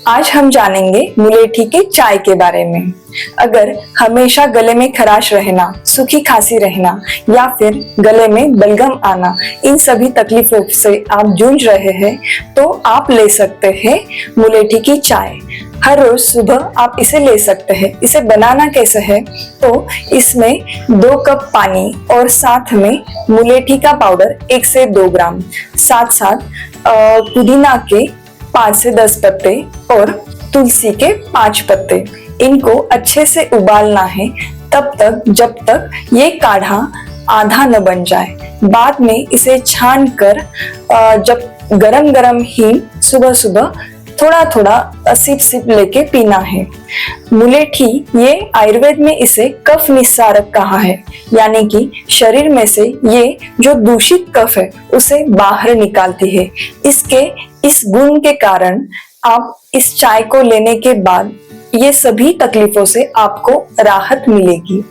आज हम जानेंगे मुलेठी के चाय के बारे में। अगर हमेशा गले में खराश रहना, सूखी खांसी रहना या फिर गले में बलगम आना, इन सभी तकलीफों से आप जूझ रहे हैं तो आप ले सकते हैं मुलेठी की चाय। हर रोज सुबह आप इसे ले सकते हैं। इसे बनाना कैसे है, तो इसमें 2 कप पानी और साथ में मुलेठी का पाउडर 1 से 2 ग्राम, साथ साथ पुदीना के 5 से 10 पत्ते और तुलसी के 5 पत्ते। इनको अच्छे से उबालना है तब तक जब तक ये काढ़ा आधा न बन जाए। बाद में इसे छान कर जब गरम गरम ही सुबह सुबह थोड़ा थोड़ा सिप सिप लेके पीना है। मुलेठी, ये आयुर्वेद में इसे कफ निस्सारक कहा है, यानी कि शरीर में से ये जो दूषित कफ है उसे बाहर निकालती है। इसके इस गुण के कारण आप इस चाय को लेने के बाद ये सभी तकलीफों से आपको राहत मिलेगी।